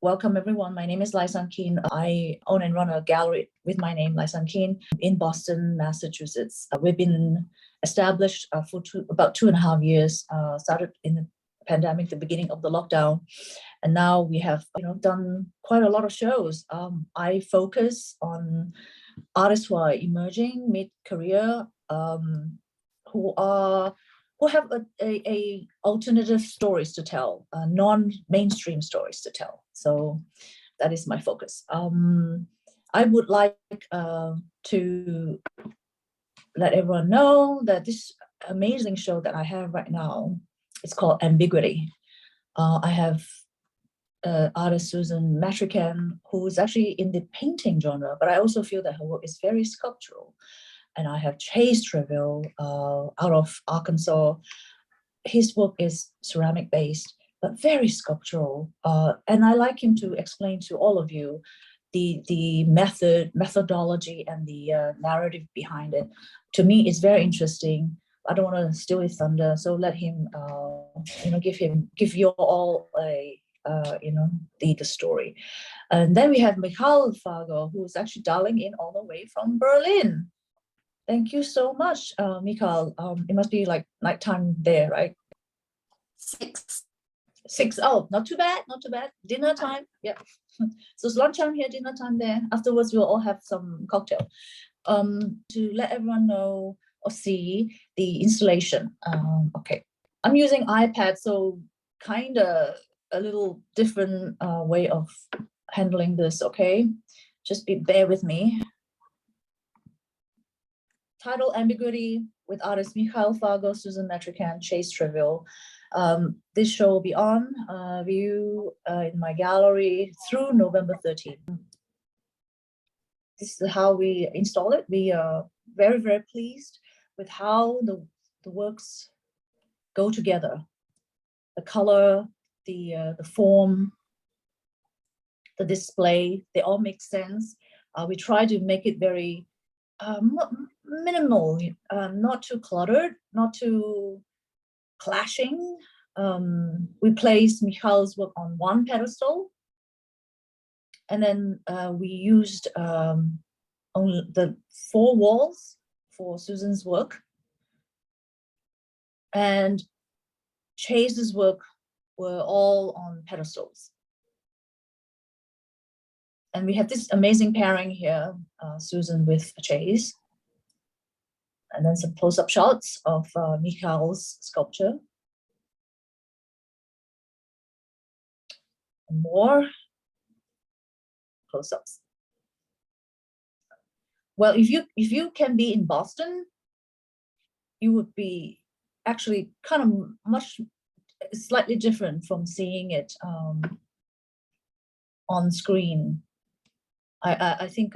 Welcome everyone. My name is Laisun Keane. I own and run a gallery with my name, Laisun Keane, in Boston, Massachusetts. We've been established for about 2.5 years. Started in the pandemic, the beginning of the lockdown, and now we have done quite a lot of shows. I focus on artists who are emerging, mid-career, who have a alternative stories to tell, non-mainstream stories to tell. So that is my focus. I would like to let everyone know that this amazing show that I have right now, it's called Ambiguity. I have artist Susan Metrican, who is actually in the painting genre, but I also feel that her work is very sculptural. And I have Chase Travaille out of Arkansas. His work is ceramic based, but very sculptural. And I like him to explain to all of you the methodology and the narrative behind it. To me, it's very interesting. I don't want to steal his thunder, so let him, give you all a, the story. And then we have Michal Fargo, who is actually dialing in all the way from Berlin. Thank you so much, Michal. It must be like nighttime there, right? 6. Oh, not too bad, not too bad. Dinner time, yeah. So it's lunchtime here, dinner time there. Afterwards, we'll all have some cocktail. To let everyone know or see the installation. Okay, I'm using iPad, so kind of a little different way of handling this. Okay, just bear with me. Title Ambiguity with artists Michal Fargo, Susan Metrican, Chase Travaille. This show will be on view in my gallery through November 13th. This is how we install it. We are very, very pleased with how the works go together. The color, the form, the display, they all make sense. We try to make it very minimal, not too cluttered, not too clashing. We placed Michal's work on one pedestal, and then we used only the 4 walls for Susan's work, and Chase's work were all on pedestals. And we have this amazing pairing here, Susan with Chase. And then some close-up shots of Michal's sculpture. And more close-ups. Well, if you can be in Boston, you would be actually kind of much slightly different from seeing it on screen. I think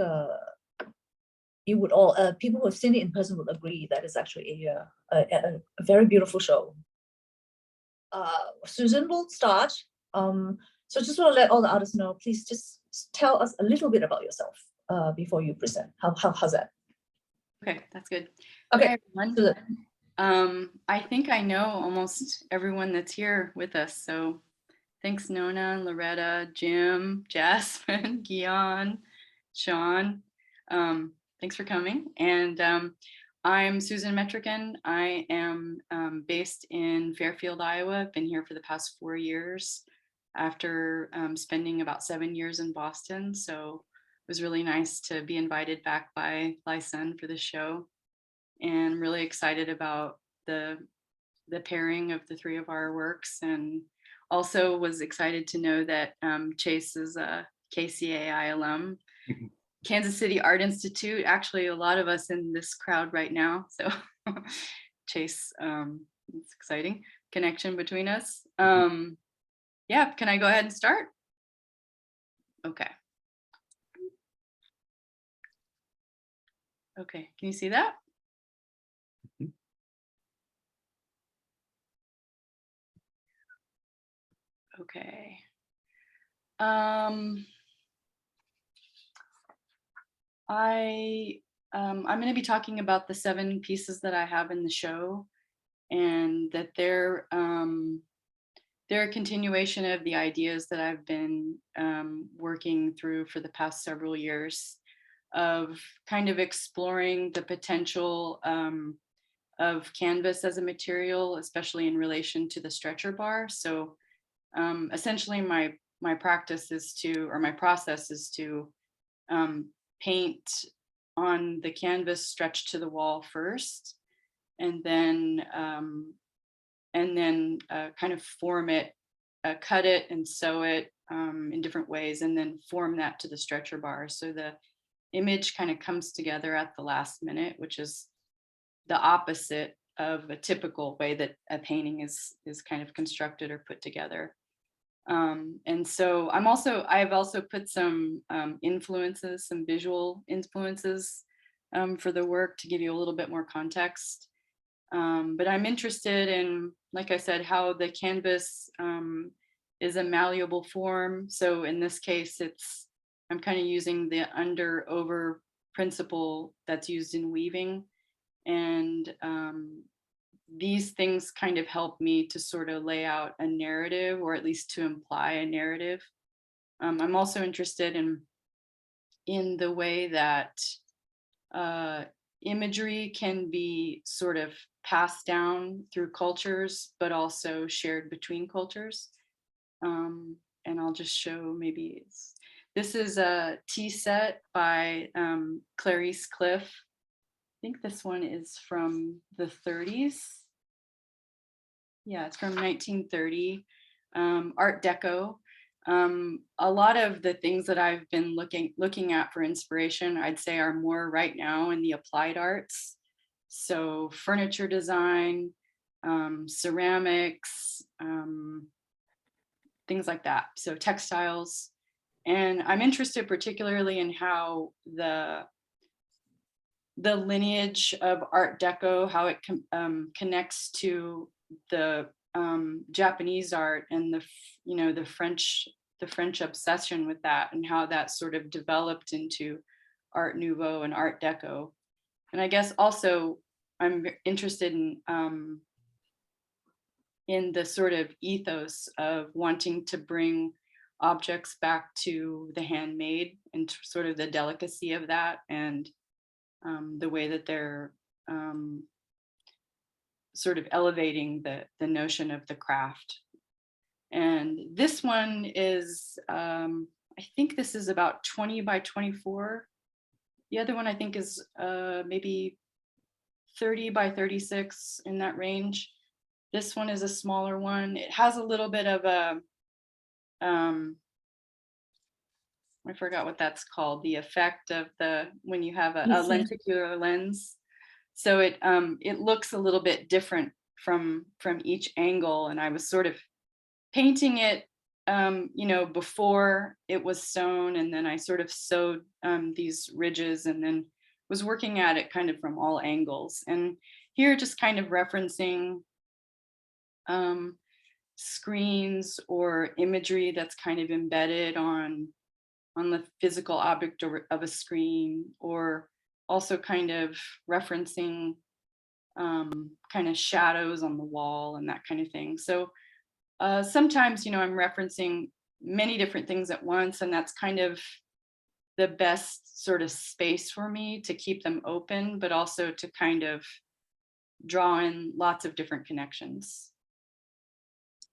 you would all people who have seen it in person would agree that it's actually a very beautiful show. Susan will start. So just want to let all the artists know, please just tell us a little bit about yourself before you present. How's that? Okay, that's good. Okay, hi, everyone. I think I know almost everyone that's here with us. So thanks, Nona, Loretta, Jim, Jasmine, Guion, Sean. Thanks for coming. And I'm Susan Metrican. I am based in Fairfield, Iowa. I've been here for the past 4 years after spending about 7 years in Boston. So it was really nice to be invited back by Laisun for the show. And I'm really excited about the pairing of the 3 of our works, and also was excited to know that Chase is a KCAI alum. Kansas City Art Institute, actually a lot of us in this crowd right now. So Chase, it's exciting connection between us. Yeah, can I go ahead and start? Okay. Okay, can you see that? Okay. I'm going to be talking about the 7 pieces that I have in the show, and that they're they're a continuation of the ideas that I've been working through for the past several years of kind of exploring the potential of canvas as a material, especially in relation to the stretcher bar. So essentially my practice is to, or my process is to paint on the canvas stretched to the wall first, and then kind of form it, cut it and sew it in different ways, and then form that to the stretcher bar. So the image kind of comes together at the last minute, which is the opposite of a typical way that a painting is kind of constructed or put together. And so I've also put some influences, some visual influences for the work to give you a little bit more context. But I'm interested in, like I said, how the canvas is a malleable form. So in this case, I'm kind of using the under-over principle that's used in weaving. And these things kind of help me to sort of lay out a narrative, or at least to imply a narrative. I'm also interested in the way that imagery can be sort of passed down through cultures, but also shared between cultures. And I'll just show this is a tea set by Clarice Cliff. I think this one is from the 30s. Yeah, it's from 1930, Art Deco. A lot of the things that I've been looking at for inspiration, I'd say, are more right now in the applied arts. So furniture design, ceramics, things like that. So textiles. And I'm interested particularly in how the lineage of Art Deco, how it connects to the Japanese art and the French obsession with that, and how that sort of developed into Art Nouveau and Art Deco. And I guess also I'm interested in the sort of ethos of wanting to bring objects back to the handmade, and sort of the delicacy of that, and the way that they're sort of elevating the notion of the craft. And this one is, I think this is about 20 by 24. The other one I think is maybe 30 by 36, in that range. This one is a smaller one. It has a little bit of a, I forgot what that's called, the effect of when you have a lenticular lens. So it looks a little bit different from each angle. And I was sort of painting it, before it was sewn, and then I sort of sewed these ridges, and then was working at it kind of from all angles. And here, just kind of referencing screens or imagery that's kind of embedded on the physical object of a screen, or also kind of referencing kind of shadows on the wall and that kind of thing. So sometimes, I'm referencing many different things at once, and that's kind of the best sort of space for me to keep them open, but also to kind of draw in lots of different connections.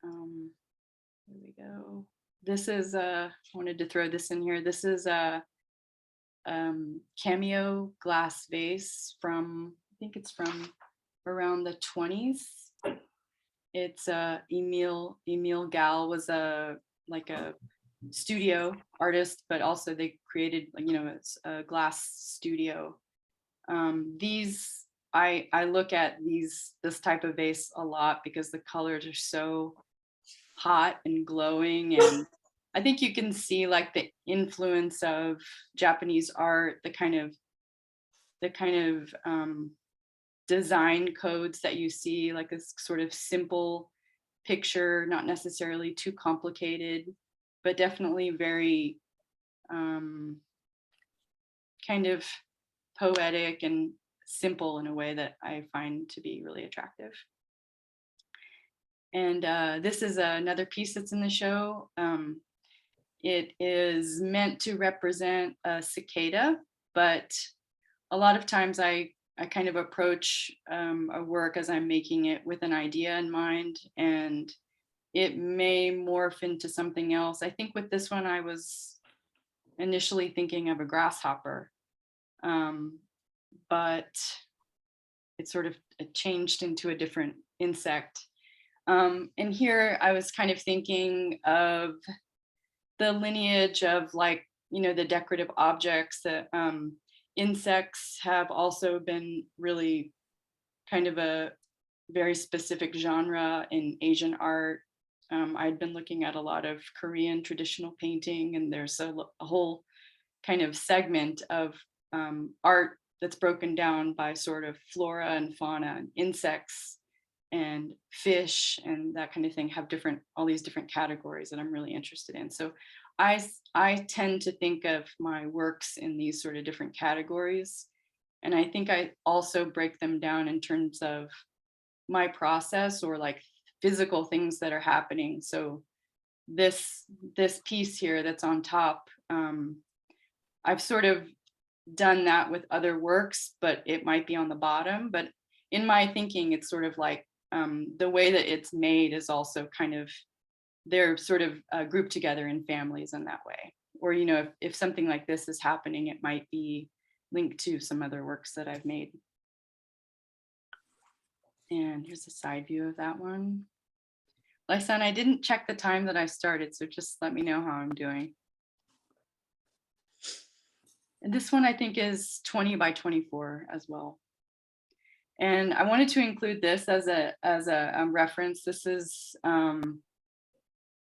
Here we go. This is I wanted to throw this in here. This is a cameo glass vase from, I think it's from around the 20s. It's Emile Gall was a studio artist, but also they created, it's a glass studio. These, I look at this type of vase a lot because the colors are so hot and glowing, and I think you can see like the influence of Japanese art, the kind of design codes that you see, like this sort of simple picture, not necessarily too complicated, but definitely very kind of poetic and simple in a way that I find to be really attractive. And this is another piece that's in the show. It is meant to represent a cicada, but a lot of times I kind of approach a work as I'm making it with an idea in mind, and it may morph into something else. I think with this one, I was initially thinking of a grasshopper, but it sort of changed into a different insect. And here I was kind of thinking of the lineage of, like, you know, the decorative objects that insects have also been really kind of a very specific genre in Asian art. I'd been looking at a lot of Korean traditional painting, and there's a whole kind of segment of art that's broken down by sort of flora and fauna, and insects and fish and that kind of thing have all these different categories that I'm really interested in. So I tend to think of my works in these sort of different categories. And I think I also break them down in terms of my process, or like physical things that are happening. So this piece here that's on top, I've sort of done that with other works, but it might be on the bottom. But in my thinking, it's sort of like the way that it's made is also kind of, they're sort of grouped together in families in that way. Or, you know, if something like this is happening, it might be linked to some other works that I've made. And here's a side view of that one. Laisun, I didn't check the time that I started, so just let me know how I'm doing. And this one I think is 20 by 24 as well. And I wanted to include this as a reference. This is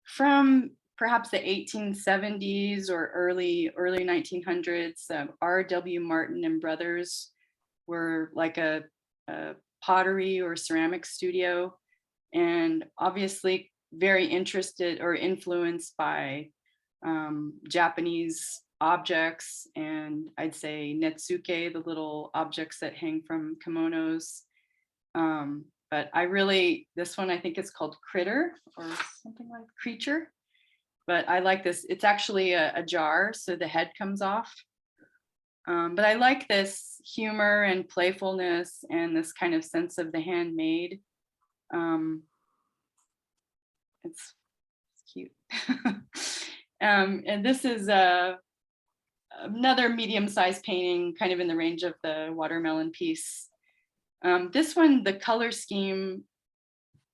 from perhaps the 1870s or early 1900s. R.W. Martin and Brothers were like a pottery or ceramic studio, and obviously very interested or influenced by Japanese objects, and I'd say netsuke, the little objects that hang from kimonos. But this one I think is called Critter or something like Creature. But I like this. It's actually a jar, so the head comes off. But I like this humor and playfulness and this kind of sense of the handmade. It's cute. And this is another medium-sized painting, kind of in the range of the watermelon piece. This one, the color scheme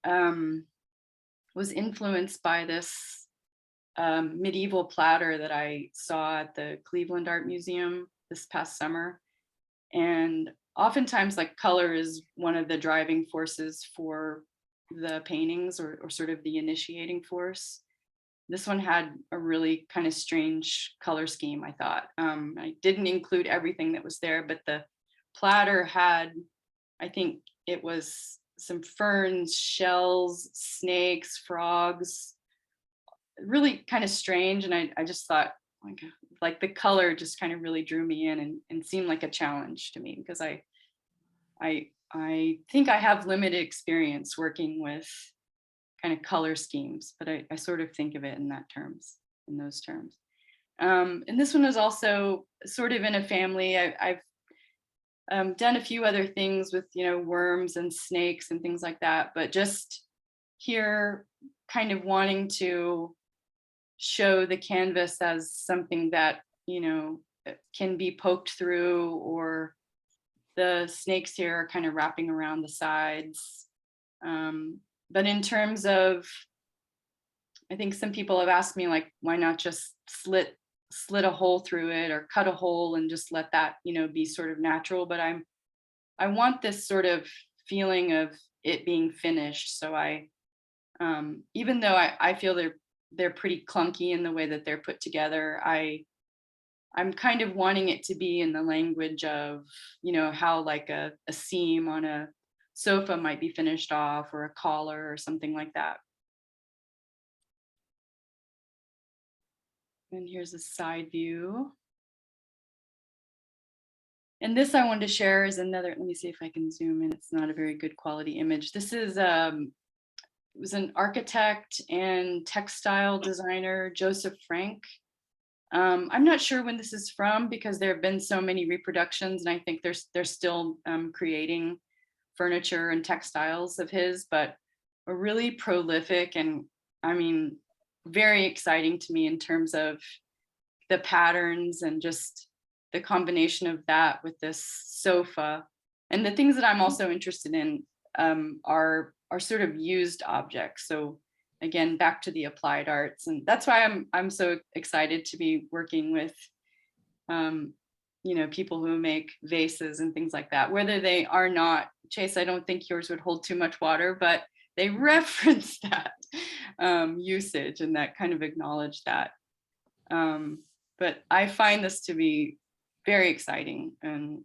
was influenced by this medieval platter that I saw at the Cleveland Art Museum this past summer. And oftentimes, like, color is one of the driving forces for the paintings, or sort of the initiating force. This one had a really kind of strange color scheme, I thought. I didn't include everything that was there, but the platter had, I think it was some ferns, shells, snakes, frogs, really kind of strange. And I just thought, like the color just kind of really drew me in and seemed like a challenge to me, because I think I have limited experience working with kind of color schemes, but I sort of think of it in those terms. And this one was also sort of in a family. I've done a few other things with, you know, worms and snakes and things like that, but just here kind of wanting to show the canvas as something that, you know, can be poked through, or the snakes here are kind of wrapping around the sides. But in terms of, I think some people have asked me, like, why not just slit a hole through it, or cut a hole and just let that, you know, be sort of natural. But I want this sort of feeling of it being finished. So even though I feel they're pretty clunky in the way that they're put together, I'm kind of wanting it to be in the language of, you know, how like a seam on a sofa might be finished off, or a collar or something like that. And here's a side view. And this I wanted to share is another, let me see if I can zoom in. It's not a very good quality image. This is was an architect and textile designer, Joseph Frank. I'm not sure when this is from because there have been so many reproductions, and I think they're still creating furniture and textiles of his, but a really prolific and, I mean, very exciting to me in terms of the patterns and just the combination of that with this sofa. And the things that I'm also interested in are sort of used objects. So again, back to the applied arts, and that's why I'm so excited to be working with people who make vases and things like that, whether they are not. Chase, I don't think yours would hold too much water, but they reference that usage and that kind of acknowledge that. But I find this to be very exciting and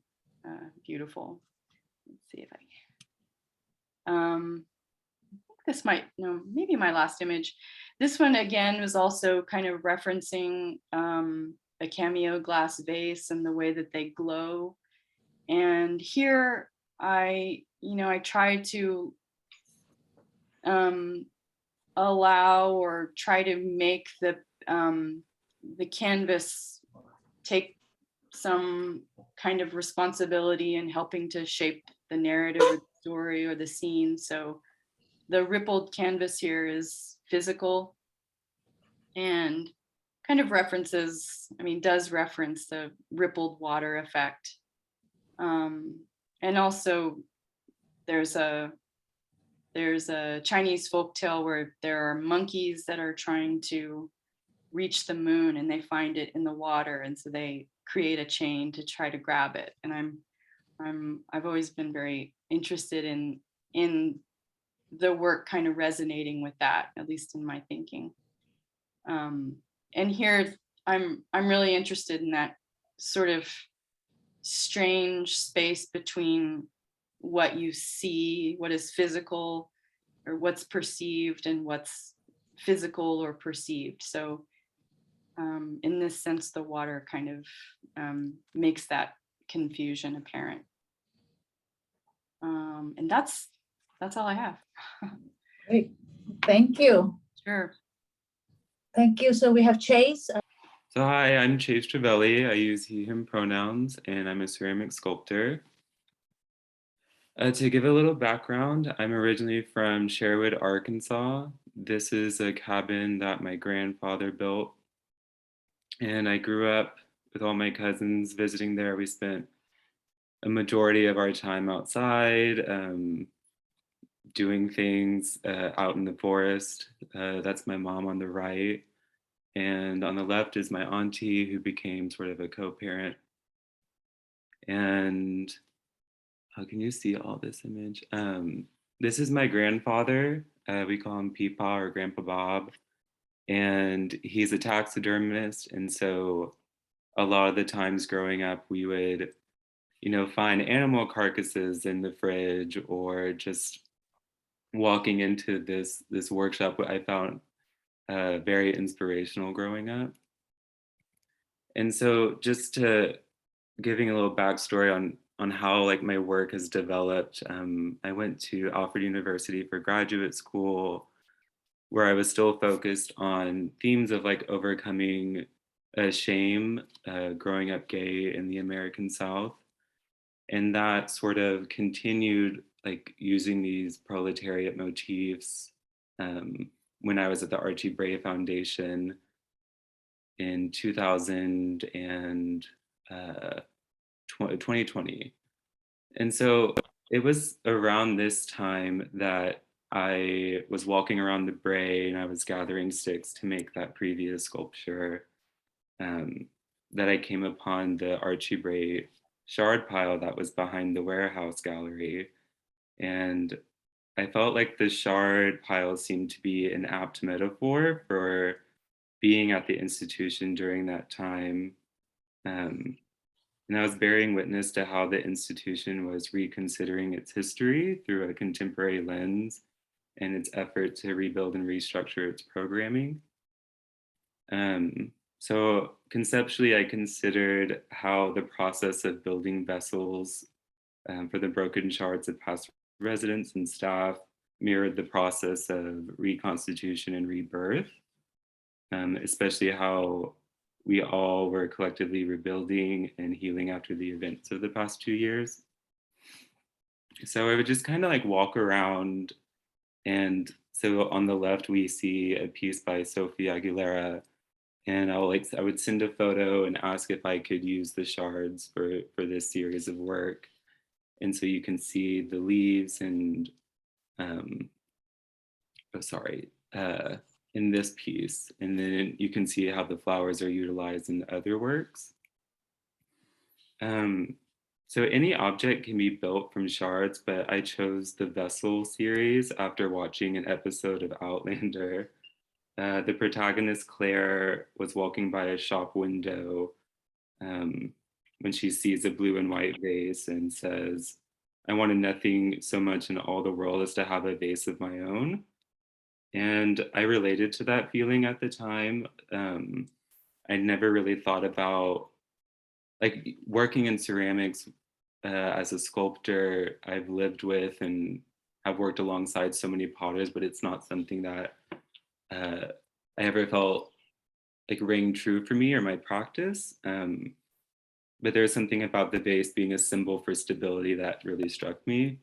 beautiful. Let's see if I can. This might, no, maybe my last image. This one again was also kind of referencing a cameo glass vase and the way that they glow. And here I try to allow or try to make the canvas take some kind of responsibility in helping to shape the narrative or the story or the scene. So the rippled canvas here is physical and kind of does reference the rippled water effect. And also there's a Chinese folktale where there are monkeys that are trying to reach the moon and they find it in the water, and so they create a chain to try to grab it. And I've always been very interested in the work kind of resonating with that, at least in my thinking. And here I'm really interested in that sort of strange space between what you see, what is physical or what's perceived, and what's physical or perceived. So in this sense, the water kind of makes that confusion apparent. And that's all I have. Great, thank you. Sure. Thank you. So we have Chase. So hi, I'm Chase Travaille. I use he, him pronouns, and I'm a ceramic sculptor. To give a little background, I'm originally from Sherwood, Arkansas. This is a cabin that my grandfather built. And I grew up with all my cousins visiting there. We spent a majority of our time outside, doing things out in the forest. That's my mom on the right. And on the left is my auntie, who became sort of a co-parent. And how can you see all this image? This is my grandfather. We call him Peepaw or Grandpa Bob. And he's a taxidermist. And so a lot of the times growing up, we would, find animal carcasses in the fridge, or just walking into this workshop I found very inspirational growing up. And so just to giving a little backstory on how like my work has developed, I went to Alfred University for graduate school, where I was still focused on themes of like overcoming shame, growing up gay in the American South. And that sort of continued like using these proletariat motifs when I was at the Archie Bray Foundation in 2020. And so it was around this time that I was walking around the Bray and I was gathering sticks to make that previous sculpture, that I came upon the Archie Bray shard pile that was behind the warehouse gallery. And I felt like the shard pile seemed to be an apt metaphor for being at the institution during that time. And I was bearing witness to how the institution was reconsidering its history through a contemporary lens and its effort to rebuild and restructure its programming. So conceptually, I considered how the process of building vessels for the broken shards of past residents and staff mirrored the process of reconstitution and rebirth, especially how we all were collectively rebuilding and healing after the events of the past 2 years. So I would just kind of like walk around, and so on the left we see a piece by Sofia Aguilera, and I would send a photo and ask if I could use the shards for this series of work. And so you can see the leaves and in this piece, and then you can see how the flowers are utilized in other works. So any object can be built from shards, but I chose the vessel series after watching an episode of Outlander. The protagonist, Claire, was walking by a shop window when she sees a blue and white vase and says, "I wanted nothing so much in all the world as to have a vase of my own." And I related to that feeling at the time. I never really thought about, like, working in ceramics as a sculptor. I've lived with and have worked alongside so many potters, but it's not something that I ever felt like rang true for me or my practice. But there's something about the vase being a symbol for stability that really struck me.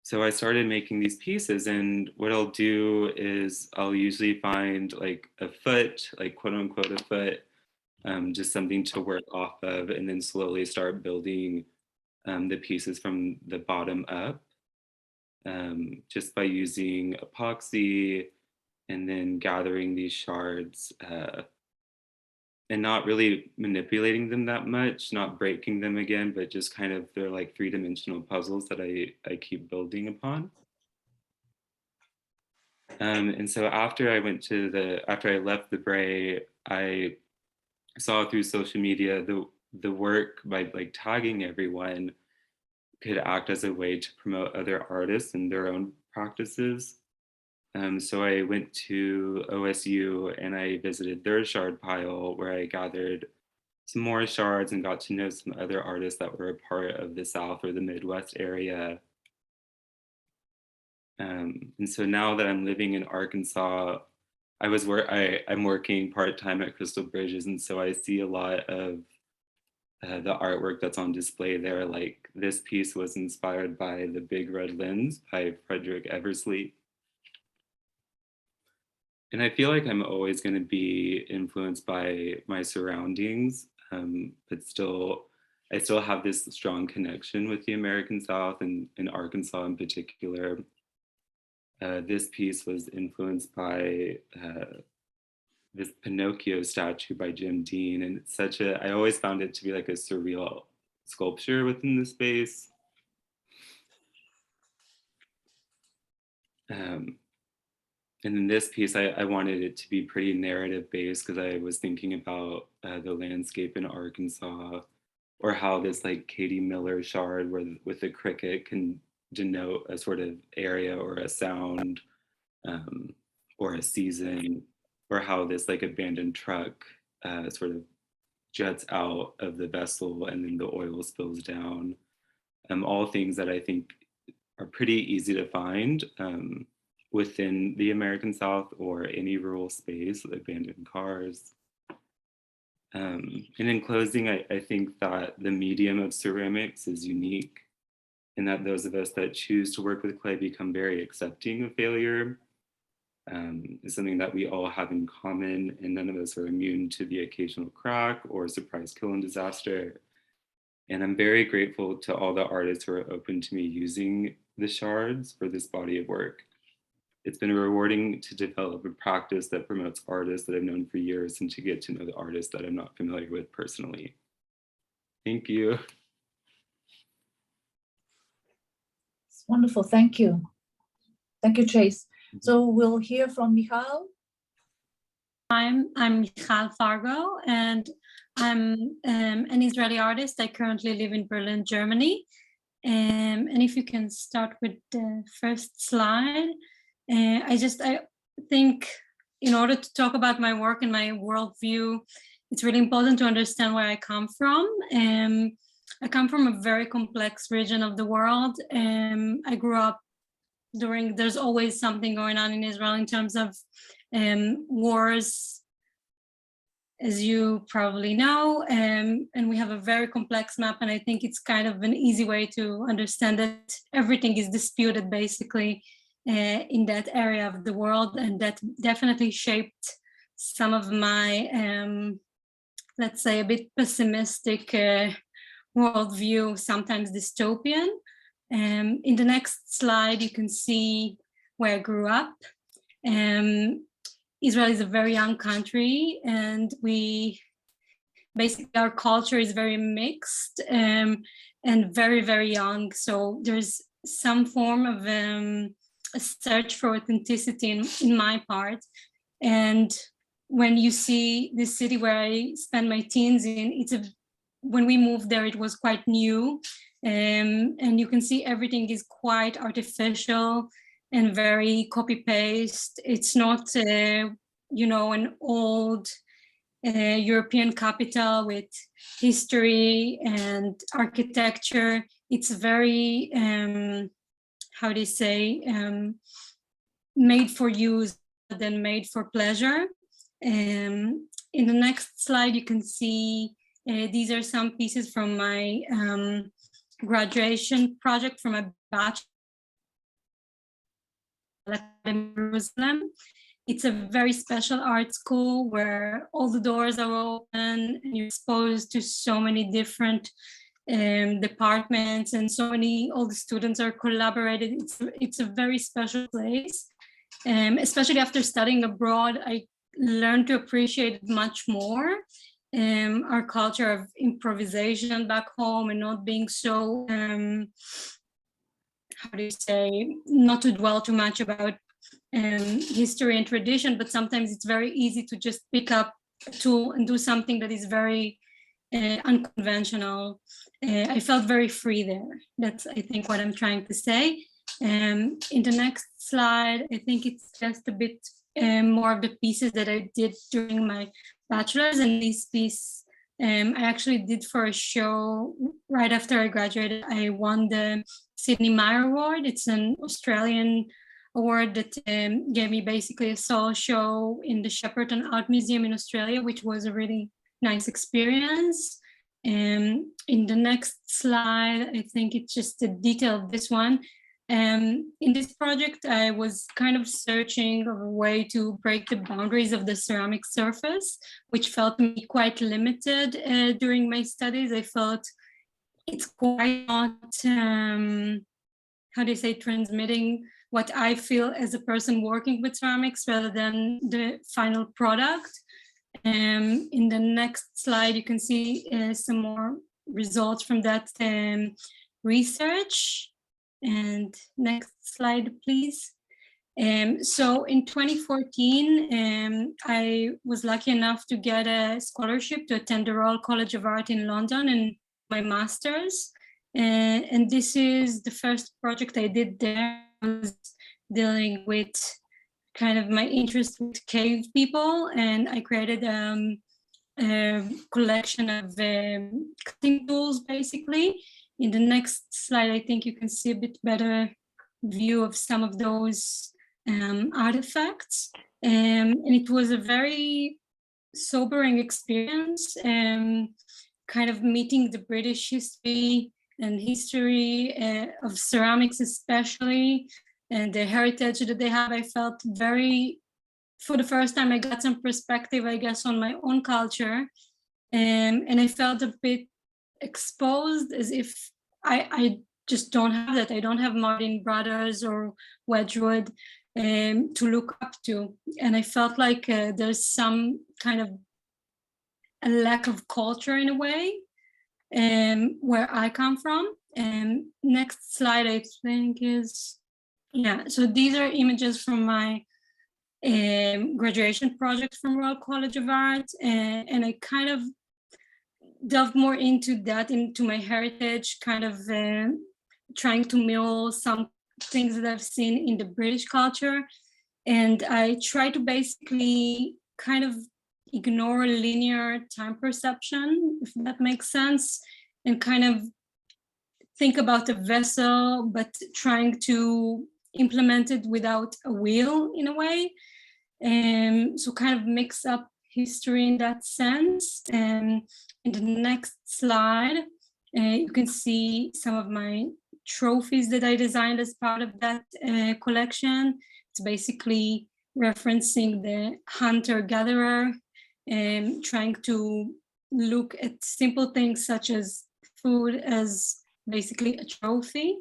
So I started making these pieces, and what I'll do is I'll usually find like a foot, like quote unquote a foot, just something to work off of, and then slowly start building the pieces from the bottom up, just by using epoxy and then gathering these shards and not really manipulating them that much, not breaking them again, but just kind of they're like three-dimensional puzzles that I keep building upon. And so after I left the Bray, I saw through social media the work by like tagging everyone could act as a way to promote other artists and their own practices. So I went to OSU and I visited their shard pile where I gathered some more shards and got to know some other artists that were a part of the South or the Midwest area. And so now that I'm living in Arkansas, I'm working part-time at Crystal Bridges, and so I see a lot of the artwork that's on display there. Like this piece was inspired by The Big Red Lens by Frederick Eversley. And I feel like I'm always going to be influenced by my surroundings, but I still have this strong connection with the American South and in Arkansas in particular. This piece was influenced by this Pinocchio statue by Jim Dean, and I always found it to be like a surreal sculpture within the space. And in this piece, I wanted it to be pretty narrative based because I was thinking about the landscape in Arkansas, or how this like Katie Miller shard with a cricket can denote a sort of area or a sound or a season, or how this like abandoned truck sort of jets out of the vessel and then the oil spills down. All things that I think are pretty easy to find within the American South or any rural space, abandoned cars. And in closing, I think that the medium of ceramics is unique, and that those of us that choose to work with clay become very accepting of failure. Is something that we all have in common, and none of us are immune to the occasional crack or surprise kill and disaster. And I'm very grateful to all the artists who are open to me using the shards for this body of work. It's been rewarding to develop a practice that promotes artists that I've known for years and to get to know the artists that I'm not familiar with personally. Thank you. It's wonderful. Thank you. Thank you, Chase. So we'll hear from Michal. I'm Michal Fargo, and I'm an Israeli artist. I currently live in Berlin, Germany. And if you can start with the first slide. I think in order to talk about my work and my worldview, it's really important to understand where I come from. I come from a very complex region of the world. I grew up there's always something going on in Israel in terms of wars, as you probably know, and we have a very complex map, and I think it's kind of an easy way to understand that everything is disputed basically in that area of the world, and that definitely shaped some of my, let's say, a bit pessimistic worldview, sometimes dystopian. In the next slide, you can see where I grew up. Israel is a very young country, and basically our culture is very mixed and very, very young. So there's some form of a search for authenticity in my part. And when you see this city where I spent my teens in, when we moved there, it was quite new. And you can see everything is quite artificial and very copy-paste. It's not, an old European capital with history and architecture. It's very, how do you say, made for use than made for pleasure. In the next slide, you can see these are some pieces from my graduation project from a bachelor in Jerusalem. It's a very special art school where all the doors are open and you're exposed to so many different departments, and all the students are collaborated. It's a very special place. Especially after studying abroad, I learned to appreciate it much more. Our culture of improvisation back home and not being so, not to dwell too much about history and tradition, but sometimes it's very easy to just pick up a tool and do something that is very unconventional. I felt very free there. That's, I think, what I'm trying to say. In the next slide, I think it's just a bit more of the pieces that I did during my bachelor's, and this piece I actually did for a show right after I graduated. I won the Sydney Meyer Award. It's an Australian award that gave me basically a solo show in the Shepperton Art Museum in Australia, which was a really nice experience. In the next slide, I think it's just a detail of this one. In this project, I was kind of searching of a way to break the boundaries of the ceramic surface, which felt to me quite limited during my studies. I felt it's quite not, transmitting what I feel as a person working with ceramics rather than the final product. In the next slide, you can see some more results from that research. And next slide, please. So in 2014, I was lucky enough to get a scholarship to attend the Royal College of Art in London and my master's. And this is the first project I did there. I was dealing with kind of my interest with cave people, and I created a collection of cutting tools, basically. In the next slide, I think you can see a bit better view of some of those artifacts. And it was a very sobering experience, kind of meeting the British history of ceramics especially, and the heritage that they have. I felt for the first time, I got some perspective, I guess, on my own culture. And I felt a bit exposed, as if I just don't have that. I don't have Martin Brothers or Wedgwood to look up to. And I felt like there's some kind of a lack of culture in a way where I come from. And next slide, I think is, so these are images from my graduation project from Royal College of Art. And I kind of delved more into my heritage, kind of trying to mirror some things that I've seen in the British culture. And I try to basically kind of ignore linear time perception, if that makes sense, and kind of think about a vessel, but trying to implement it without a wheel in a way. So kind of mix up history in that sense. And in the next slide, you can see some of my trophies that I designed as part of that collection. It's basically referencing the hunter-gatherer and trying to look at simple things such as food as basically a trophy.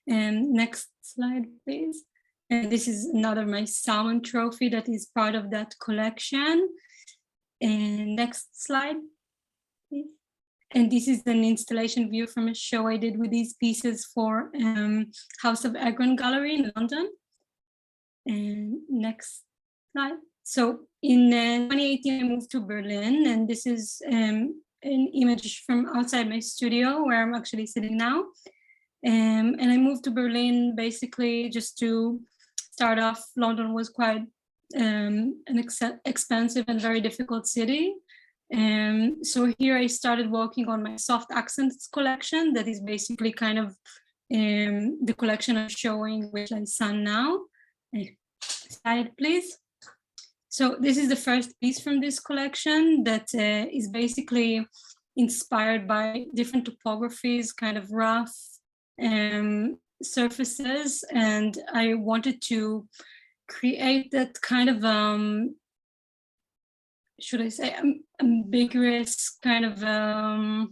And next slide, please. And this is another my salmon trophy that is part of that collection. And next slide, please. And this is an installation view from a show I did with these pieces for House of Agron Gallery in London. And next slide. So in 2018, I moved to Berlin, and this is an image from outside my studio where I'm actually sitting now. And I moved to Berlin basically just to start off. London was quite an expensive and very difficult city. So here I started working on my soft accents collection that is basically kind of the collection I'm showing with Laisun now. Slide, please. So this is the first piece from this collection that is basically inspired by different topographies, kind of rough surfaces. And I wanted to create that kind of, should I say, ambiguous kind of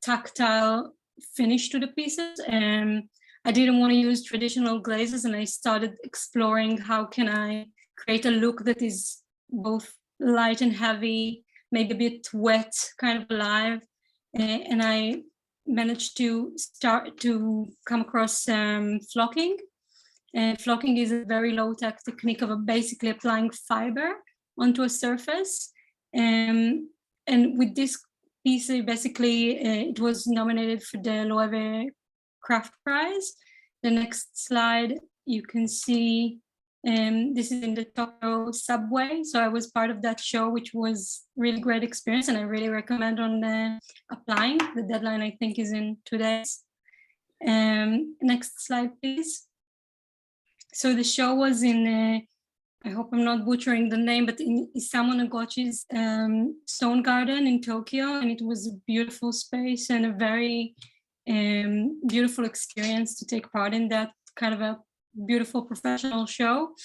tactile finish to the pieces. And I didn't want to use traditional glazes, and I started exploring how can I create a look that is both light and heavy, maybe a bit wet, kind of alive. And I managed to start to come across flocking. And flocking is a very low-tech technique of basically applying fiber onto a surface. And with this piece, basically, it was nominated for the Loewe Craft Prize. The next slide, you can see this is in the Tokyo subway. So I was part of that show, which was really great experience, and I really recommend on applying. The deadline, I think, is in 2 days. Next slide, please. So the show was in, I hope I'm not butchering the name, but in Isamu Noguchi's Stone Garden in Tokyo, and it was a beautiful space and a very beautiful experience to take part in that kind of a beautiful professional show.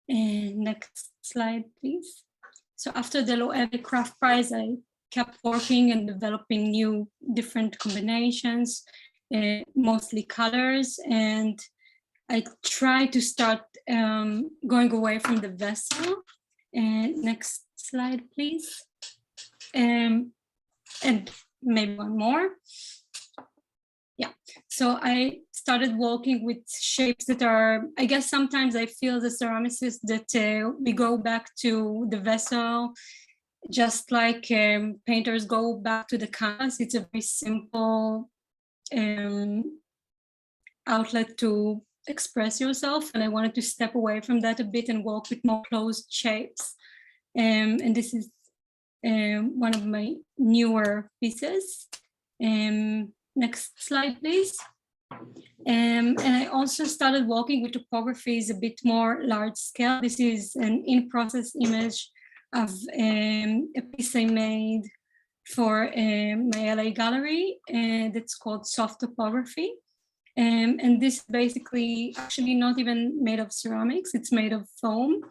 And next slide, please. So after the Loewe Craft Prize, I kept working and developing new different combinations, mostly colors, and I tried to start going away from the vessel. And next slide, please. And maybe one more. Yeah, so I started working with shapes that are, I guess sometimes I feel the ceramicist that we go back to the vessel, just like painters go back to the canvas. It's a very simple outlet to express yourself, and I wanted to step away from that a bit and work with more closed shapes. And this is one of my newer pieces. Next slide, please. And I also started working with topographies a bit more large scale. This is an in-process image of a piece I made for my LA gallery that's called Soft Topography. And this basically actually not even made of ceramics, it's made of foam.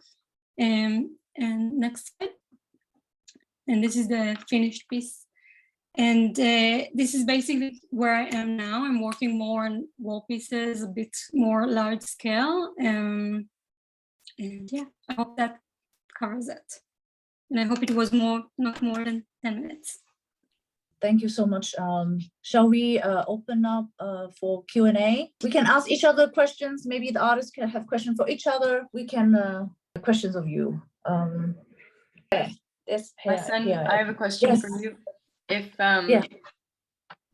And next slide. And this is the finished piece. And this is basically where I am now. I'm working more on wall pieces, a bit more large scale. And yeah, I hope that covers it. And I hope it was not more than 10 minutes. Thank you so much. Shall we open up for Q&A? We can ask each other questions. Maybe the artists can have questions for each other. We can questions of you. Laisun, I have a question for you. If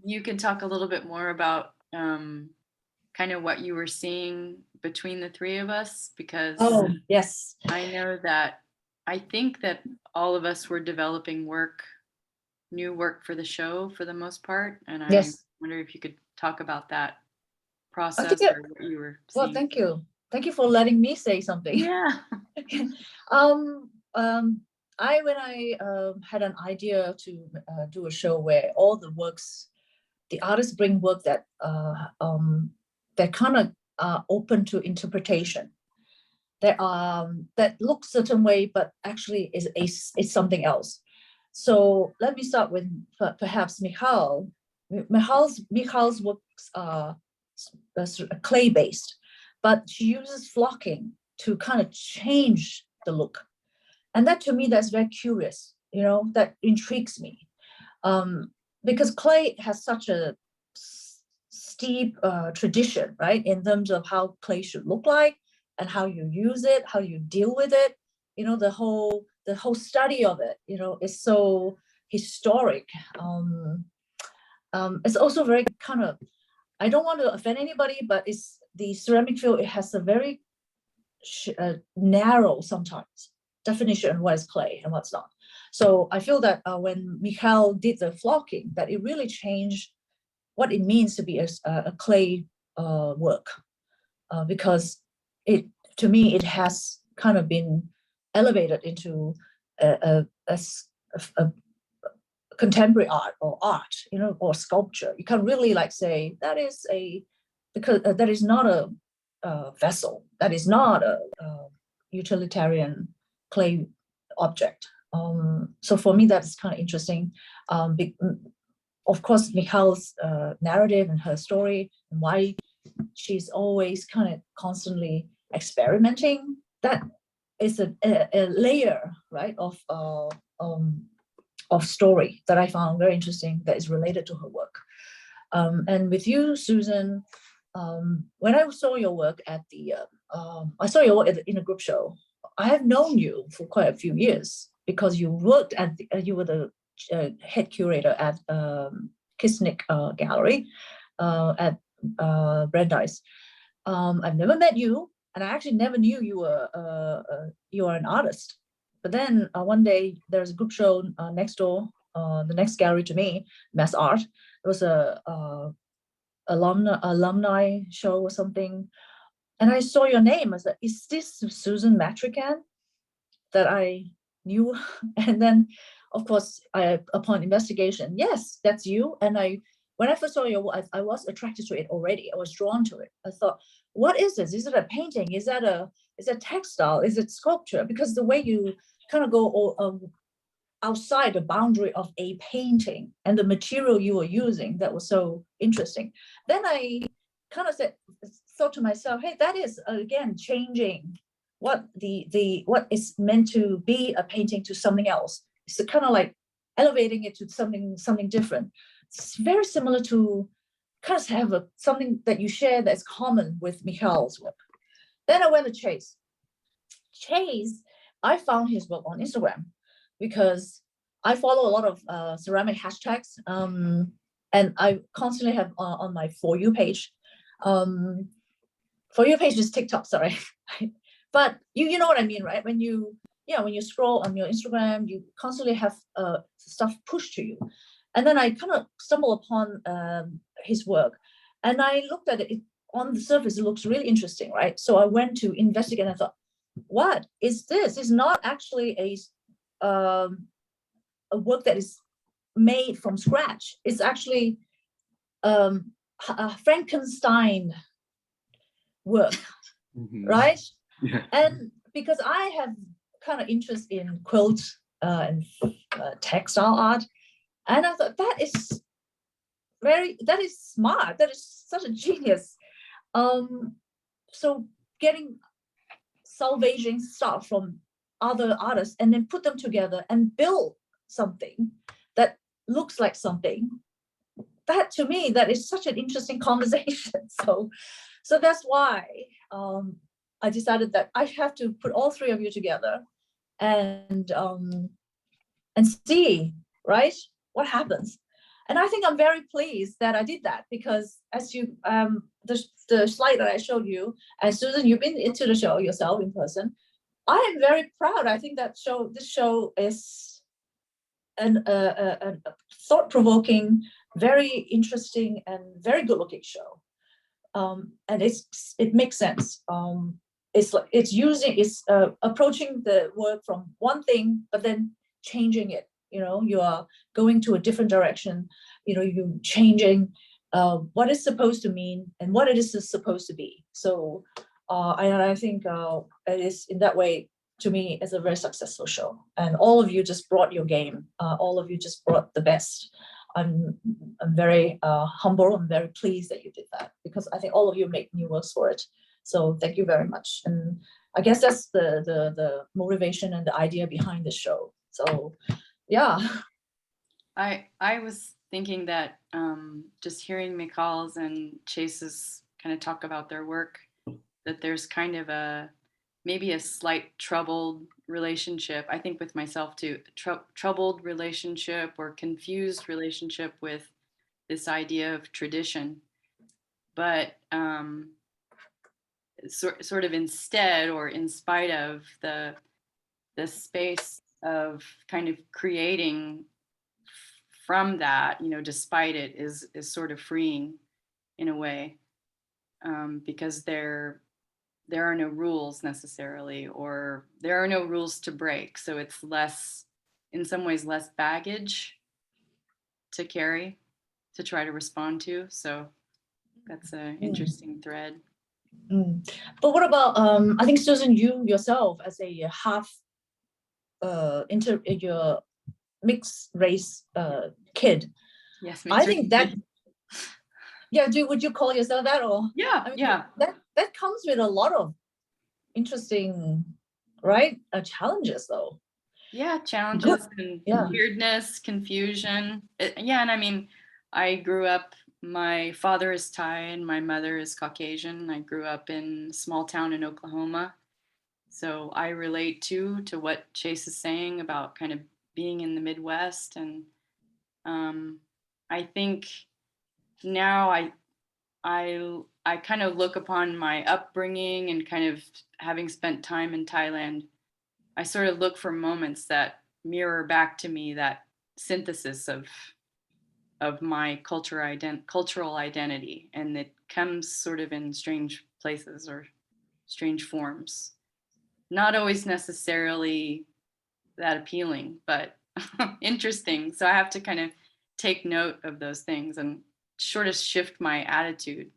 you could talk a little bit more about kind of what you were seeing between the three of us, because yes, I know that I think that all of us were developing work new work for the show for the most part, and I Yes. wonder if you could talk about that I process think or what you were well, seeing. thank you for letting me say something. Yeah. um, when I had an idea to do a show where all the works, the artists bring work that that kind of are open to interpretation, that looks certain way, but actually is something else. So let me start with perhaps Michal. Michal's works are clay based, but she uses flocking to kind of change the look, and that to me that's very curious. That intrigues me, because clay has such a steep tradition, right, in terms of how clay should look like and how you use it, how you deal with it. The whole study of it, is so historic. It's also very kind of, I don't want to offend anybody, but it's the ceramic field. It has a very narrow sometimes definition of what is clay and what's not. So I feel that when Michal did the flocking, that it really changed what it means to be a clay work, because to me it has kind of been elevated into a contemporary art or sculpture. You can really say that is because that is not a vessel, that is not a utilitarian clay object. So for me, that's kind of interesting. Of course, Michal's narrative and her story, and why she's always kind of constantly experimenting, that is a layer, right, of story that I found very interesting, that is related to her work. And with you, Susan, when I saw your work I saw your work in a group show. I have known you for quite a few years because you worked you were the head curator at Kisnik Gallery at Brandeis. I've never met you, and I actually never knew you were an artist. But then one day there's a group show next door, the next gallery to me, Mass Art. It was a alumni show or something, and I saw your name. I said, "Is this Susan Metrican that I knew?" And then, of course, upon investigation, yes, that's you. And when I first saw your work, I was attracted to it already. I was drawn to it. I thought, what is this? Is it a painting? Is it textile? Is it sculpture? Because the way you kind of go outside the boundary of a painting and the material you were using, that was so interesting. Then I kind of thought to myself, hey, that is again changing what what is meant to be a painting to something else. It's kind of like elevating it to something different. It's very similar to kind of have something that you share that's common with Michal's work. Then I went to Chase. I found his work on Instagram because I follow a lot of ceramic hashtags, and I constantly have on my For You page. For You page is TikTok, sorry. But you know what I mean, right? When you scroll on your Instagram, you constantly have stuff pushed to you. And then I kind of stumbled upon his work, and I looked at it. On the surface, it looks really interesting, right? So I went to investigate, and I thought, what is this? It's not actually a work that is made from scratch. It's actually a Frankenstein work, right? Yeah. And because I have kind of interest in quilt and textile art, and I thought that is smart. That is such a genius. So getting salvaging stuff from other artists and then put them together and build something that looks like something, that to me, that is such an interesting conversation. So that's why I decided that I have to put all three of you together and see, right, what happens. And I think I'm very pleased that I did that, because as you the slide that I showed you, and Susan, you've been into the show yourself in person. I am very proud. I think that this show is a thought-provoking, very interesting, and very good-looking show. And it makes sense. It's approaching the work from one thing, but then changing it. You are going to a different direction. You changing what it's supposed to mean and what it is supposed to be. So I think it is, in that way, to me, it's a very successful show. And all of you just brought your game. All of you just brought the best. I'm very humble. I'm very pleased that you did that, because I think all of you make new works for it. So thank you very much. And I guess that's the motivation and the idea behind the show. So yeah. I was thinking that just hearing Michal's and Chase's kind of talk about their work, that there's kind of maybe a slight troubled relationship, I think with myself too, troubled relationship or confused relationship with this idea of tradition. But sort of instead, or in spite of, the space of kind of creating from that, despite it, is sort of freeing in a way, because there are no rules necessarily, or there are no rules to break. So it's in some ways, less baggage to carry, to try to respond to. So that's an interesting thread. But what about, I think, Susan, you yourself, as a half your mixed race kid. Yes, I think that, yeah, would you call yourself that? Or yeah, I mean, yeah, that comes with a lot of interesting, right, challenges, though. Yeah, challenges and Yeah. weirdness, confusion. Yeah, and I mean, I grew up, my father is Thai and my mother is Caucasian. I grew up in a small town in Oklahoma. So I relate to what Chase is saying about kind of being in the Midwest. And I think now I kind of look upon my upbringing and kind of having spent time in Thailand, I sort of look for moments that mirror back to me that synthesis of my cultural identity, and it comes sort of in strange places or strange forms. Not always necessarily that appealing, but interesting. So I have to kind of take note of those things and sort of shift my attitude.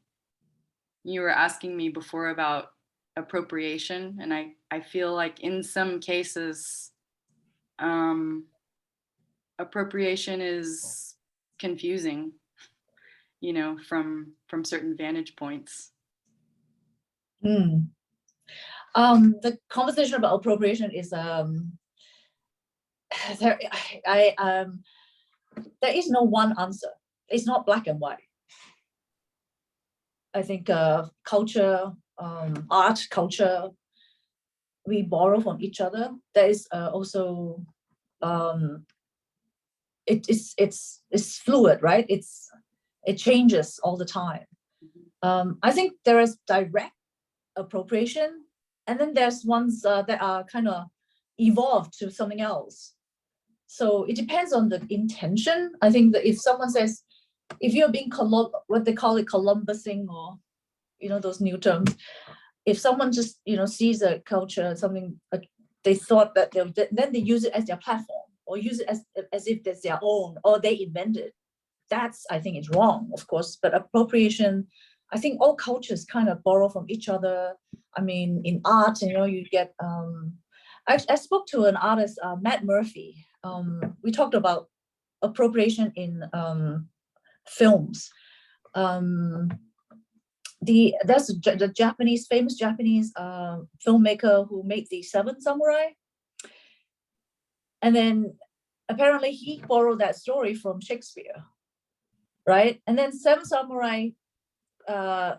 You were asking me before about appropriation, and I feel like in some cases appropriation is confusing, from certain vantage points. The conversation about appropriation is there is no one answer. It's not black and white. I think culture, art, culture, we borrow from each other. There is also it's fluid, right? It changes all the time. I think there is direct appropriation, and then there's ones that are kind of evolved to something else. So it depends on the intention. I think that if someone says, if you're being what they call it, Columbusing, or those new terms, if someone just sees a culture, something they thought that then they use it as their platform, or use it as if that's their own, or they invented. That's, I think, it's wrong, of course. But appropriation, I think all cultures kind of borrow from each other. I mean, in art, you get. I spoke to an artist, Matt Murphy. We talked about appropriation in films. That's the famous Japanese filmmaker who made the Seven Samurai, and then apparently he borrowed that story from Shakespeare, right? And then Seven Samurai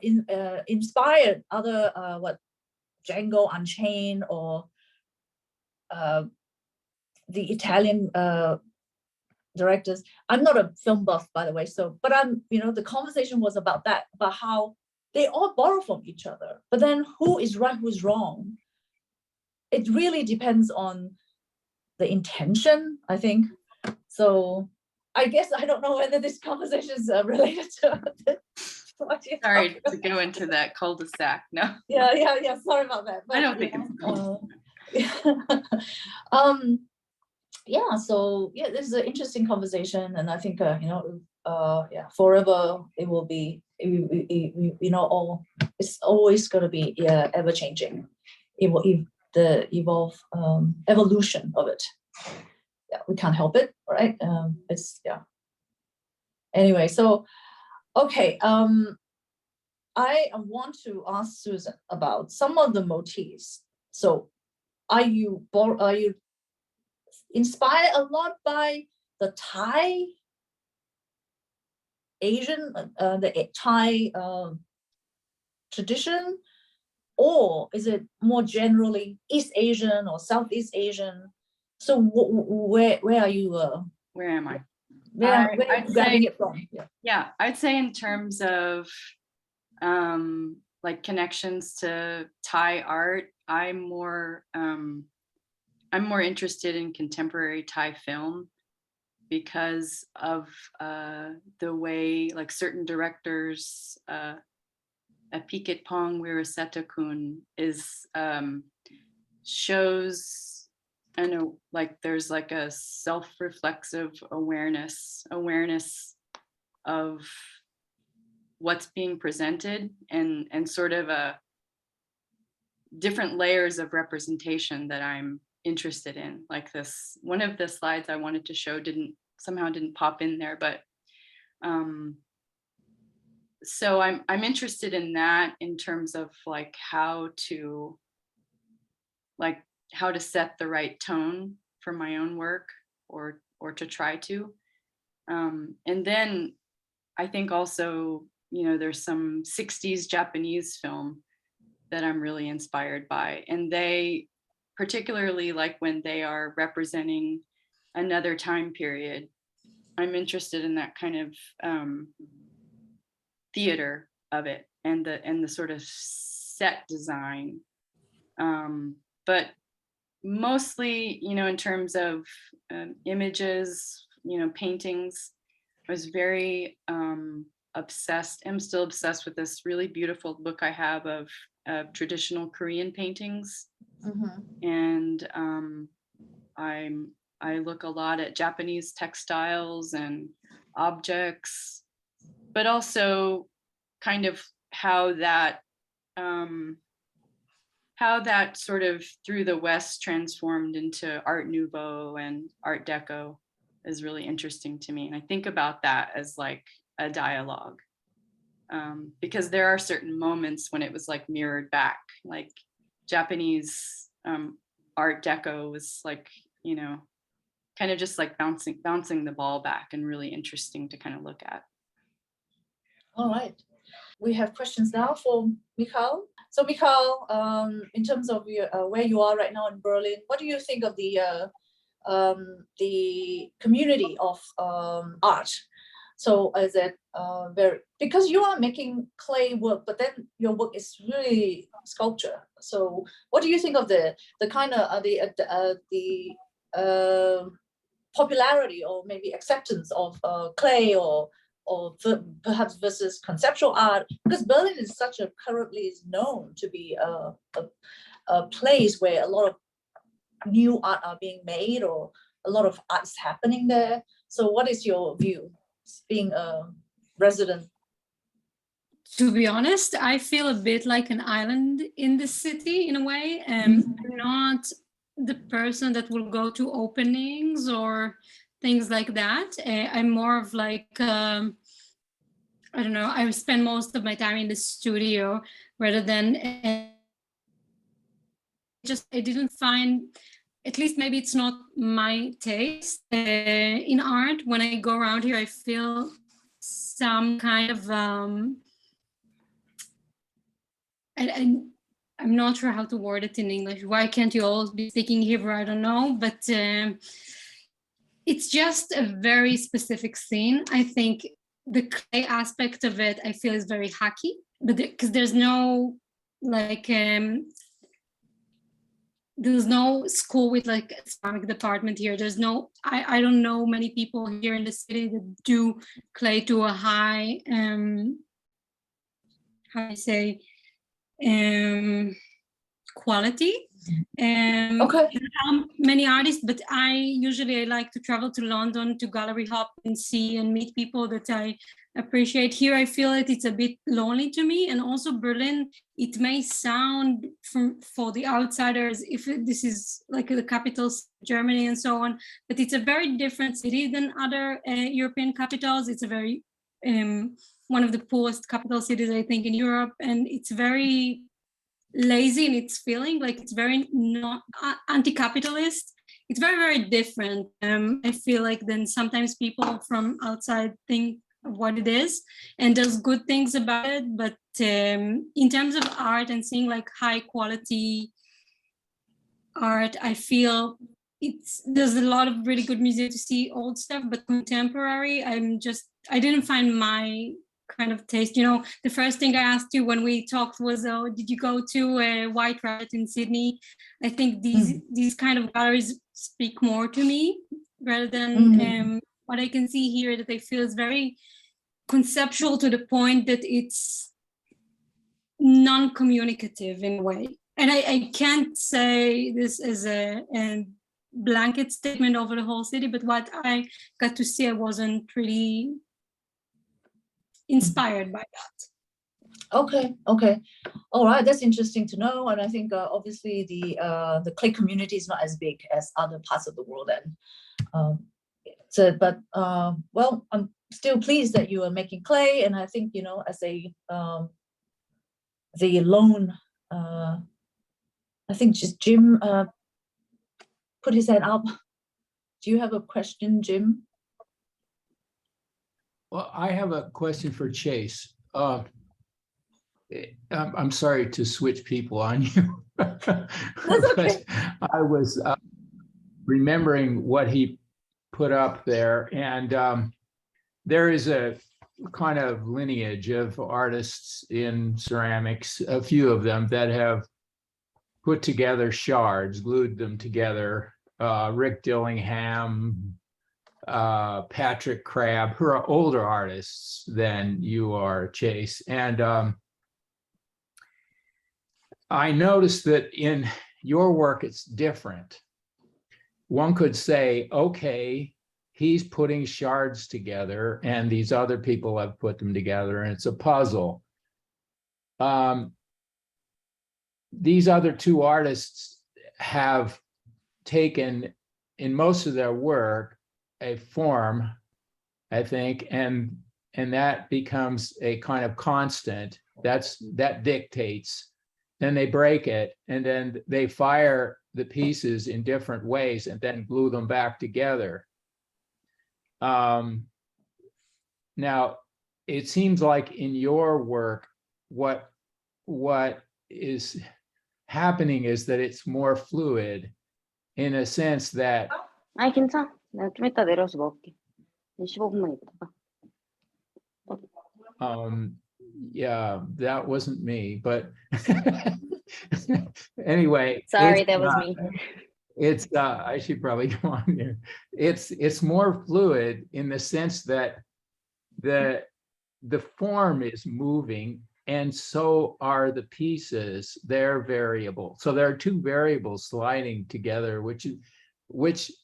inspired other Django Unchained, or the Italian directors. I'm not a film buff, by the way, but I'm, the conversation was about that, about how they all borrow from each other. But then who is right, who's wrong? It really depends on the intention, I think. So I guess I don't know whether this conversation is related to what you Sorry talked to go into that cul-de-sac. No, yeah. Sorry about that. I don't think it's cool. Yeah. So yeah, this is an interesting conversation, and I think forever it will be. All it's always going to be ever changing. The evolution of it. Yeah, we can't help it, right? It's Anyway, so okay. I want to ask Susan about some of the motifs. So, are you inspired a lot by the Thai Asian, the Thai tradition, or is it more generally East Asian or Southeast Asian? So where are you? Where am I? Where are you grabbing it from? Yeah, I'd say in terms of like connections to Thai art, I'm more interested in contemporary Thai film because of the way like certain directors, Apikit Pong Wirasetakun is shows, I know, like there's like a self-reflexive awareness of what's being presented and sort of a different layers of representation that I'm interested in. Like this, one of the slides I wanted to show didn't pop in there, but so I'm interested in that in terms of like how to set the right tone for my own work or to try to. And then I think also, there's some 60s Japanese film that I'm really inspired by. And they, particularly like when they are representing another time period, I'm interested in that kind of theater of it and the sort of set design. But mostly, in terms of images, paintings, I was very obsessed. I'm still obsessed with this really beautiful book I have of traditional Korean paintings. Mm-hmm. And I look a lot at Japanese textiles and objects, but also kind of how that sort of through the West transformed into Art Nouveau and Art Deco is really interesting to me. And I think about that as like a dialogue, because there are certain moments when it was like mirrored back, like Japanese Art Deco was like, kind of just like bouncing the ball back and really interesting to kind of look at. All right. We have questions now for Michal. So Michal, in terms of where you are right now in Berlin, what do you think of the community of art? So is it because you are making clay work, but then your work is really sculpture. So what do you think of the kind of the popularity or maybe acceptance of clay or perhaps versus conceptual art, because Berlin is currently is known to be a place where a lot of new art are being made or a lot of art is happening there. So what is your view, being a resident? To be honest, I feel a bit like an island in the city in a way. I'm not the person that will go to openings or things like that. I'm more of like, I don't know, I spend most of my time in the studio rather than I didn't find, at least maybe it's not my taste in art. When I go around here, I feel some kind of, I'm not sure how to word it in English. Why can't you all be speaking Hebrew? I don't know, but it's just a very specific scene. I think the clay aspect of it, I feel, is very hacky, but because there's no like there's no school with like a ceramic department here. There's no, I don't know many people here in the city that do clay to a high, how do you say, quality. Okay. Many artists, but I like to travel to London to gallery hop and see and meet people that I appreciate. Here I feel that it's a bit lonely to me, and also Berlin, it may sound for the outsiders if this is like the capital of Germany and so on, but it's a very different city than other European capitals. It's a very one of the poorest capital cities, I think, in Europe, and it's very lazy in its feeling, like it's very not anti-capitalist. It's very, very different. I feel like then sometimes people from outside think of what it is, and there's good things about it, but in terms of art and seeing like high quality art, I feel there's a lot of really good museums to see old stuff, but contemporary, I didn't find my kind of taste. You know, the first thing I asked you when we talked was, oh, did you go to White Rabbit in Sydney? I think these kind of galleries speak more to me rather than what I can see here, that I feel is very conceptual to the point that it's non-communicative in a way. And I can't say this as a blanket statement over the whole city, but what I got to see, I wasn't really inspired by that. Okay. All right, that's interesting to know. And I think obviously the clay community is not as big as other parts of the world. And well, I'm still pleased that you are making clay. And I think, you know, as a the lone, I think just Jim put his hand up. Do you have a question, Jim? Well, I have a question for Chase. I'm sorry to switch people on you, but okay. I was remembering what he put up there, and there is a kind of lineage of artists in ceramics, a few of them that have put together shards, glued them together. Rick Dillingham, Patrick Crabb, who are older artists than you are, Chase. And I noticed that in your work, it's different. One could say, okay, he's putting shards together and these other people have put them together and it's a puzzle. These other two artists have taken, in most of their work, a form, I think, and that becomes a kind of constant. That dictates. Then they break it, and then they fire the pieces in different ways, and then glue them back together. Now, it seems like in your work, what is happening is that it's more fluid, in a sense that. 아이 괜찮아. 내가 좀 이따 내려서 먹을게. 15분만 있다가. Yeah, that wasn't me, but anyway. Sorry, that was me. It's I should probably go on there. It's more fluid in the sense that the form is moving, and so are the pieces. They're variable. So there are two variables sliding together, which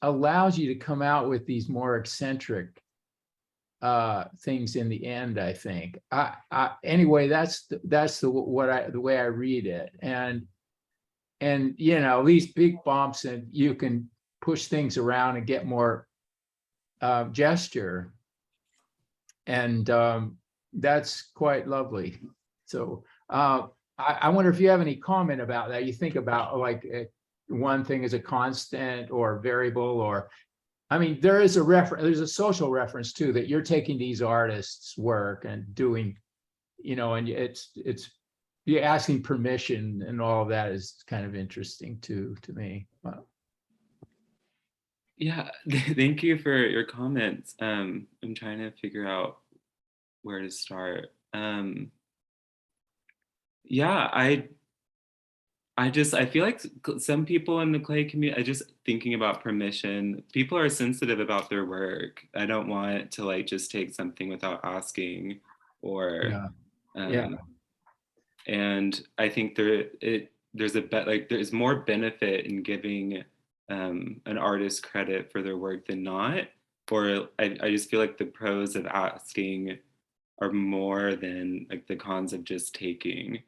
allows you to come out with these more eccentric things in the end, I think. Anyway, that's the way I read it. And you know, these big bumps, and you can push things around and get more gesture. And that's quite lovely. So I wonder if you have any comment about that. You think about like one thing is a constant or variable, or I mean, there is a reference, there's a social reference too, that you're taking these artists' work and doing, you know, and it's you're asking permission, and all of that is kind of interesting too, to me. Wow. Yeah, thank you for your comments. I'm trying to figure out where to start. Yeah, I feel like some people in the clay community, I just thinking about permission, people are sensitive about their work. I don't want to like just take something without asking or, Yeah. And I think there's more benefit in giving an artist credit for their work than not. Or I just feel like the pros of asking are more than like the cons of just taking.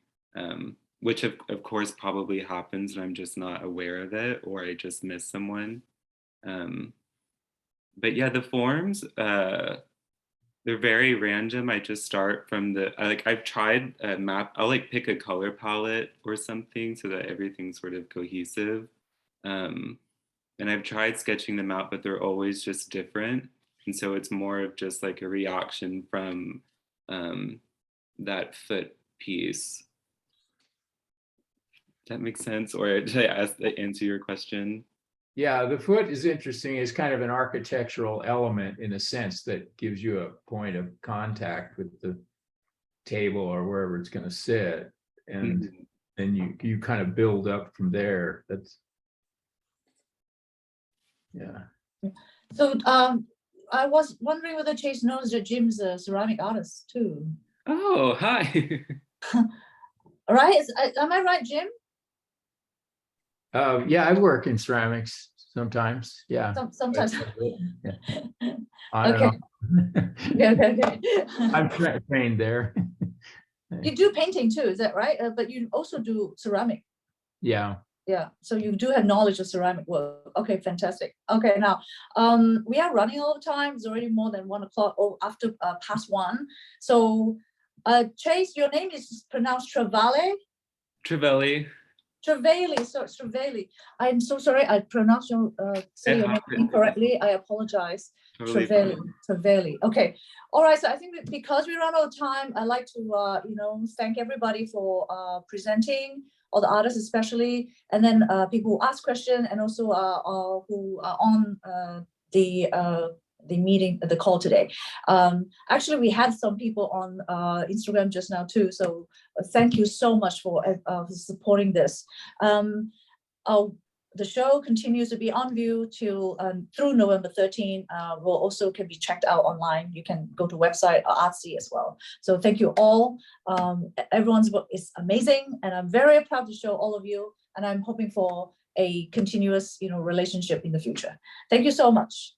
Which of course probably happens and I'm just not aware of it or I just miss someone. But yeah, the forms, they're very random. I just start from I've tried a map, I'll like pick a color palette or something so that everything's sort of cohesive. And I've tried sketching them out, but they're always just different. And so it's more of just like a reaction from that foot piece. That makes sense? Or did I answer your question? Yeah, the foot is interesting. It's kind of an architectural element in a sense that gives you a point of contact with the table or wherever it's going to sit. And then you kind of build up from there. That's, yeah. So I was wondering whether Chase knows that Jim's a ceramic artist too. Oh, hi. Right? Am I right, Jim? Yeah, I work in ceramics sometimes. Yeah. Sometimes. Yeah. Okay. Okay. I'm trained there. You do painting too, is that right? But you also do ceramic. Yeah. Yeah, so you do have knowledge of ceramic work. Okay, fantastic. Okay, now we are running out of time. It's already more than 1 o'clock or after past 1. So Chase, your name is pronounced Travaille? Travaille. Travaille, so it's Travaille. I'm so sorry, I pronounced your say your name incorrectly. I apologize. Totally Travaille. Okay. All right. So I think that because we run out of time, I'd like to thank everybody for presenting, all the artists especially, and then people who ask questions and also who are on the meeting, the call today. Actually, we had some people on Instagram just now too. So thank you so much for supporting this. The show continues to be on view till through November 13. Will also can be checked out online. You can go to website Artsy as well. So thank you all. Everyone's work is amazing, and I'm very proud to show all of you. And I'm hoping for a continuous, relationship in the future. Thank you so much.